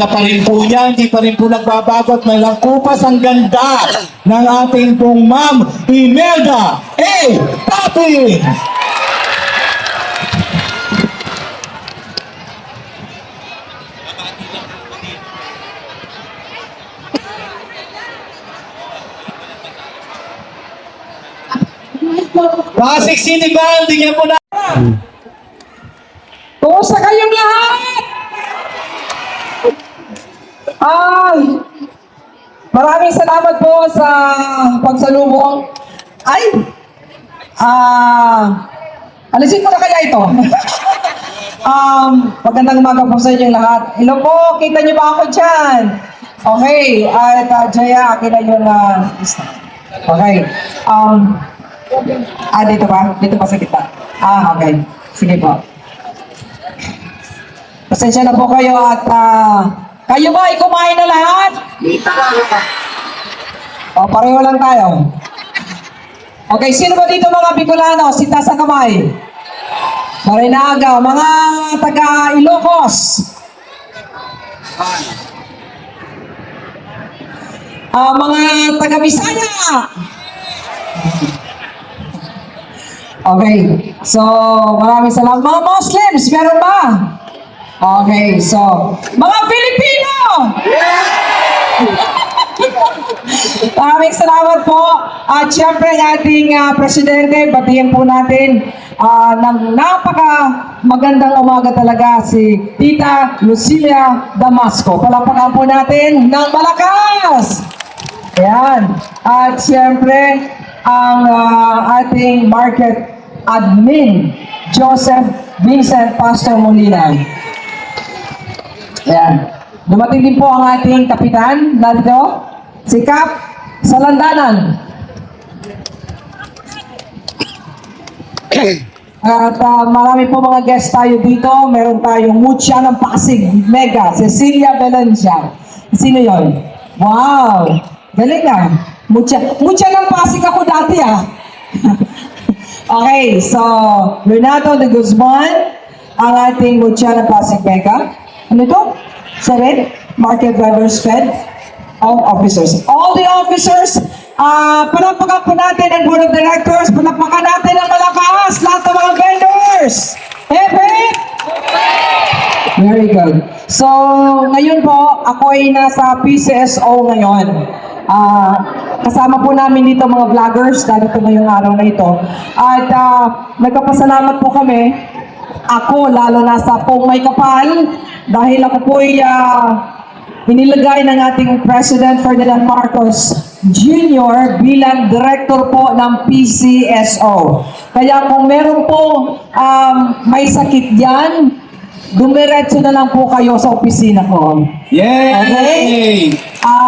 Maganda pa rin po yan, hindi pa rin po nagbabago at may langkupas ang ganda ng ating pong Ma'am Imelda A. Papin. Pasig City Band, tingnan po na. Kumusta kayong lahat? Ay, maraming salamat po sa pagsalubong. Ay, alisin ko na kaya ito. Magandang umaga po sa inyong lahat. Hello po, kita niyo ba ako dyan? Okay, at Jaya, akin na yung okay. Dito ba? Dito pa sa kita. Okay. Sige po. Pasensya na po kayo at kayo ba ay kumain na lahat? O, pareho lang tayo. Okay, sino ba dito mga Bicolano? Sita sa kamay. Marinaga, mga taga Ilocos. Mga taga Bisaya. Okay, so maraming salamat. Mga Muslims, meron ba? Okay, so mga Filipino! Maraming salamat po. At syempre ating presidente, batiin po natin ng napaka magandang umaga talaga si Tita Lucilia Damasco. Palapakan po natin ng malakas! Ayan. At syempre, ang ating market admin, Joseph Vincent Pastor Molina. Ayan. Dumating din po ang ating kapitan, narito, si Kap Salandanan. At marami po mga guest tayo dito. Meron tayong Mucha ng Pasig, Mega, Cecilia Valencia. Sino yon? Wow! Galing ah. Mucha ng Pasig ako dati ah. Okay, so Renato de Guzman, ang ating Mucha ng Pasig Mega. Ano ito? Sarin? Market Drivers Fed? All officers. All the officers, palapakan po natin ang Board of Directors, palapakan natin ang malakas, lahat ng mga vendors. Hep! Very good. So, ngayon po, ako ay nasa PCSO ngayon. Kasama po namin dito mga vloggers, dito ngayong araw na ito. At nagpapasalamat po kami, ako lalo na sa Pong May Kapal, dahil ako po ay inilagay ng ating President Ferdinand Marcos Jr. bilang Director po ng PCSO. Kaya kung meron po may sakit dyan, dumiretso na lang po kayo sa opisina ko. Yay! Okay?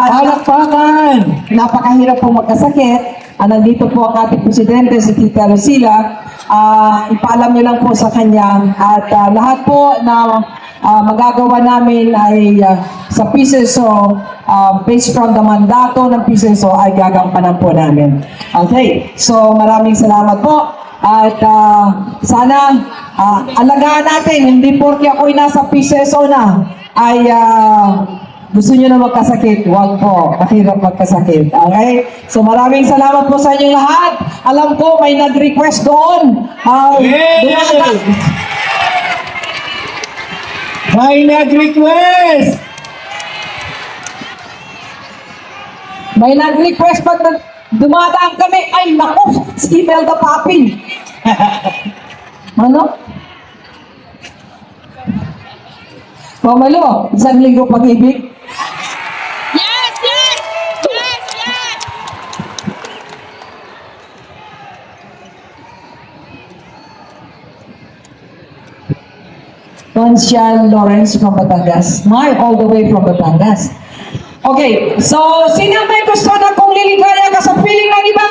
Palakpakan! Napakahirap po magkasakit. Nandito po ang ating Presidente, si Tita Lucila. Ipaalam niyo lang po sa kanya. At lahat po na magagawa namin ay sa PCSO, based from the mandato ng PCSO, ay gagampanan po namin. Okay, so maraming salamat po. At sana alagaan natin, hindi porke ako'y nasa PCSO na, ay gusto nyo na magkasakit. Huwag po, mahirap magkasakit. Okay? So maraming salamat po sa inyong lahat. Alam ko, may nag-request doon. May nag-request! May nag-request pag dumadaan kami. Ay, naku, si Imelda Papin. Ano? Mamalo, isang linggo pag-ibig. Yes, yes! Yes, yes! Consian Lawrence from Batangas. My, all the way from Batangas. Okay, so sino may gusto na kung liligaya ka sa piling ng iba?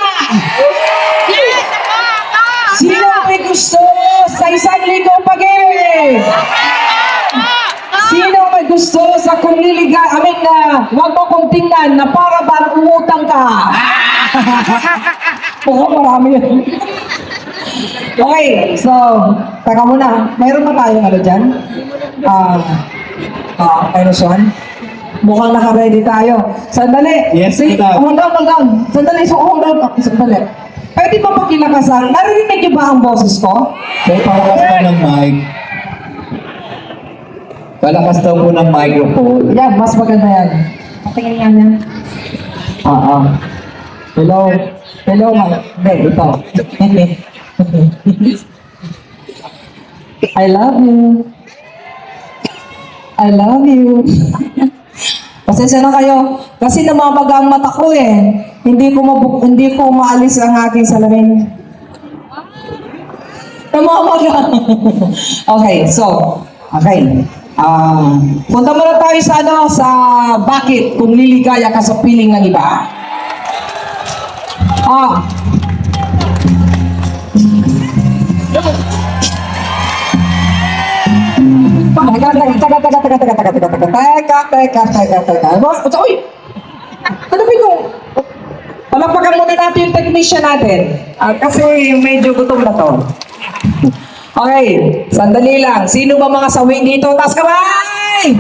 Yes! Sino may gusto sa isang linggo pag-ibig? Sino may gusto sa kung liligaya? Huwag mo kong tingnan na para bang umutang ka. Oo, marami yun. Okay, so, taka muna. Mayroon ba tayong ano dyan? Mayroon siyan. Mukhang naka-ready tayo. Sandali. Yes, Sige, madam. hold on, hold on. Sandali, so hold on. Sandali. Pwede ba pakilakasan? Narinig niyo ba ang boses ko? Sir, palakas daw ng mic. Palakas daw po ng microphone. Yan, mas maganda yan. Patingin nga niya. Hello. Hello, Hindi, ito. I love you. I love you. Pasensya na kayo. Kasi namamaga ang mata ko eh. Hindi ko maalis ang aking salamin. Namamaga. Okay, so, okay. Punta muna tayo sa bakit kung liligaya ka sa piling ng iba. Teka. Uy! Ano ba ito? Palakpakan muna natin yung technician natin. Kasi medyo gutom na to. Okay, sandali lang. Sino ba mga sawi dito? Taas kamay!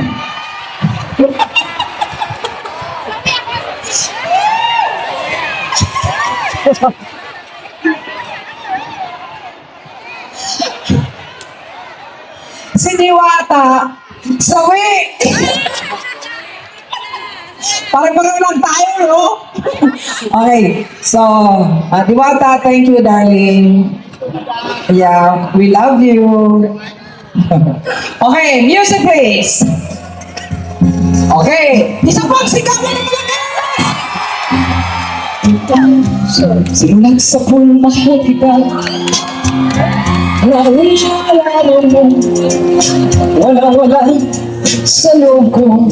Si Diwata, sawi! Parang lang tayo, no? Okay, so, Diwata, thank you, darling. Yeah, we love you. Okay, music please. Okay, isang pagsigawan ng malakas! Sinulat sa pulmahal kita, naalala mo, wala sa loob ko,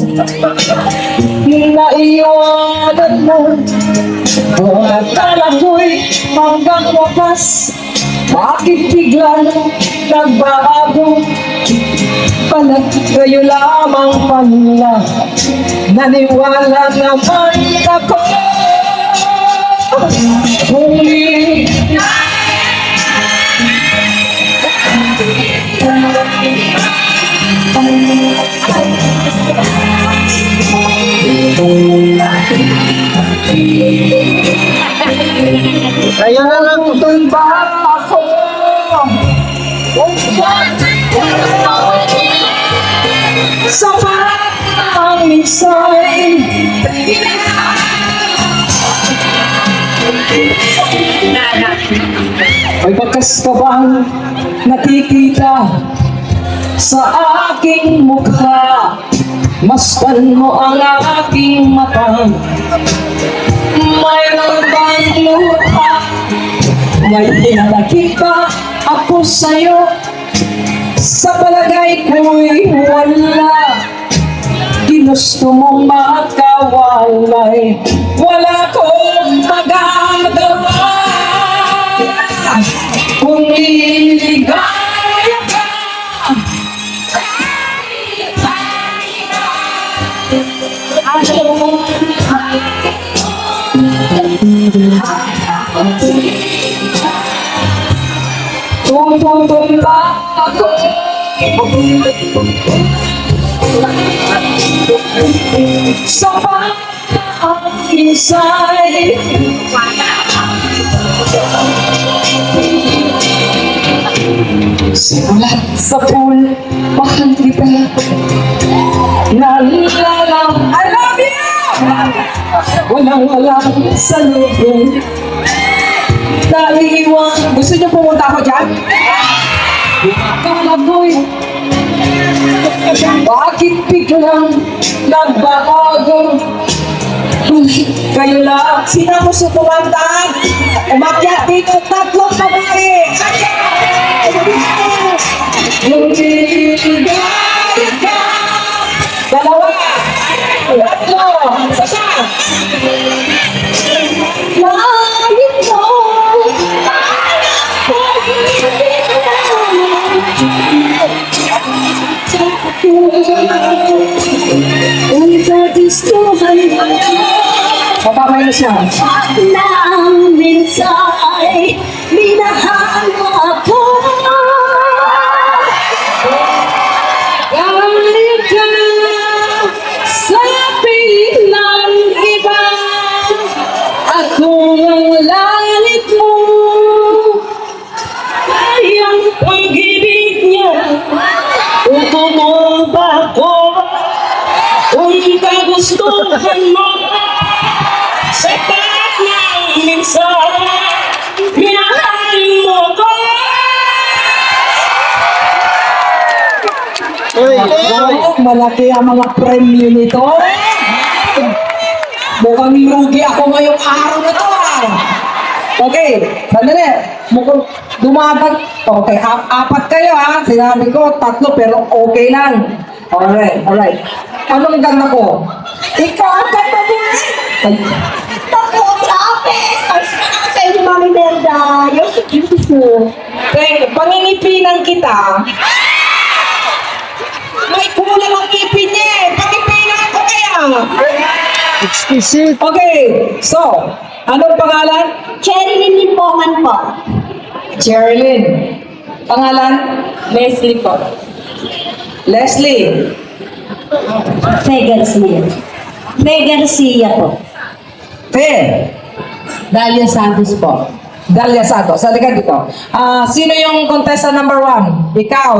naiwanan mo, akala ko'y hanggang wakas, bakit biglang nagbago? Pala kayo lamang pala, naniwala naman ako. Huli kaya na lang tumba ako. Sa parang isa'y may bakas ka bang nakikita sa aking mukha? Masdan mo ang aking mata. Mayroon bang luha? May pinalaki ba ako sa'yo? Sa palagay ko'y wala. Ginusto mong makawalay, wala kong magagawa. Kung liligaya ka, tutumba ako. Sa parang isa'y simulat sa pool, mahal kita. Naalala, I love you! Walang sa loob. Naiiwan. Gusto niyo pumunta ako dyan? Akala ko'y bakit biglang nagbago? Kayo lang, sino gusto kumanta? Umakyat dito, tatlong babae! Yung liligaya ka! Dalawa! Tatlo! Isa! Langit mo! Papamay na siya. Nang minsay, minahal mo ako. Galing ka sa kung ang langit mo ay ang pag-ibig niya, tutulong ba ako kung kagustuhan mo sa tapat ng minsan minahal mo ko. Malaki ang mga premyo nito. Mukhang lugi ako ngayong araw na to. Okay, sandali. Mukhang dumagat. Okay, apat kayo ha. Sinabi ko, 3 pero okay lang. Alright. Anong ganda ko? Ikaw ang ganda mo. Ay, Naku, grabe. Ang sa inyo, Mami Merda. You're so beautiful. pangingipinan kita. May kulang ang ngipin niya eh. Pangipinan ko kaya. Exquisite. Okay, so, anong pangalan? Cherilyn Limpongan po. Cherilyn. Pangalan? Leslie po. Leslie. Fe Garcia. Fe Garcia po. Fe. Dalia Santos po. Dalia Santos. Halika dito. Sino yung contestant number 1? Ikaw.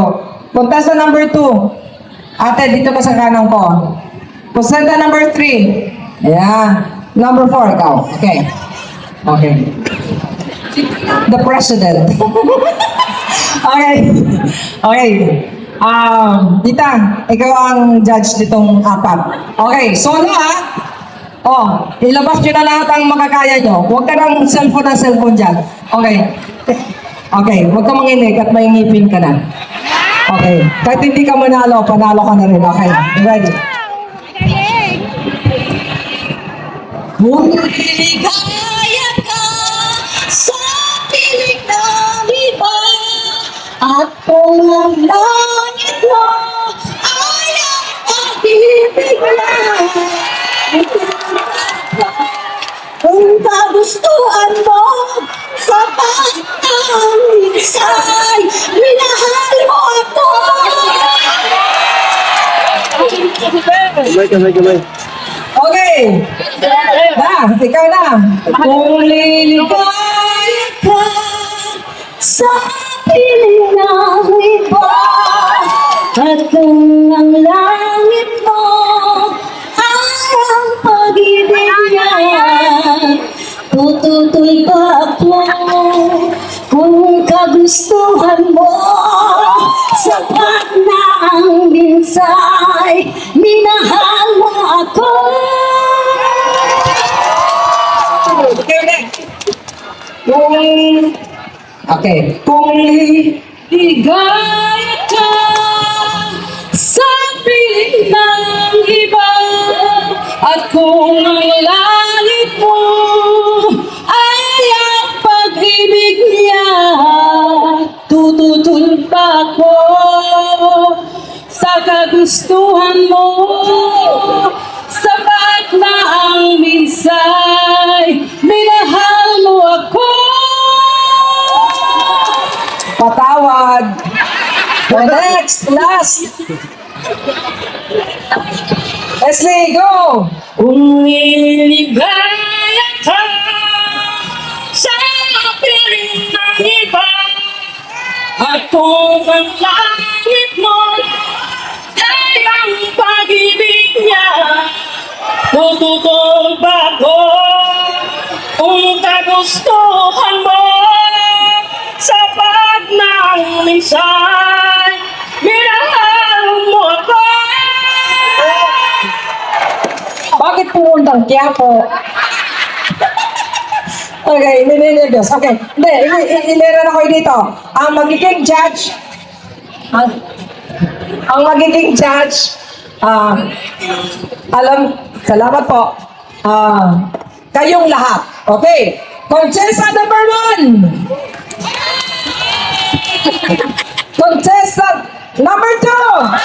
Contestant number 2. Ate, dito ka sa kanan ko. Contestant number 3. Yeah. Number 4, ikaw. Okay. The president. Okay. Tita, ikaw ang judge ditong 4. Okay, solo ha. Oh, ilabas nyo na lahat ang makakaya nyo. Huwag ka ng cellphone dyan. Okay, huwag ka manginig at may ngipin ka na. Okay, kahit hindi ka manalo, panalo ka na rin. Okay, ready? Ligaya ka sa piling ng iba at kung ang langit mo ay ang pag-ibig na kung kagustuhan mo sa batang minsay minahal mo ako. Okay. Ikaw na. Kung liligaya ka sa piling ng iba at kung ang langit mo ay ang pag-ibig niya, tututoy pa ako kung kagustuhan mo sapat na ang minsay minahal mo ako. Kung liligaya ka sa piling ng iba at kung ang langit mo ay ang pag-ibig niya, tututol pa ko sa kagustuhan mo sapat na ang minsay minahal mo ako. Patawad. Next, last. Leslie, go! Kung liligaya ka sa piling ng iba at kung ang langit mo ay ang pag-ibig niya, tututol ba ko kung kagustuhan mo sapat ng minsan minahal mo ako. Bakit pumuntang Quiapo? Okay, nililibos. Okay, hindi, iliran ako dito. Ang magiging judge, salamat po, kayong lahat. Okay, contestant number 1. Contestant number 2.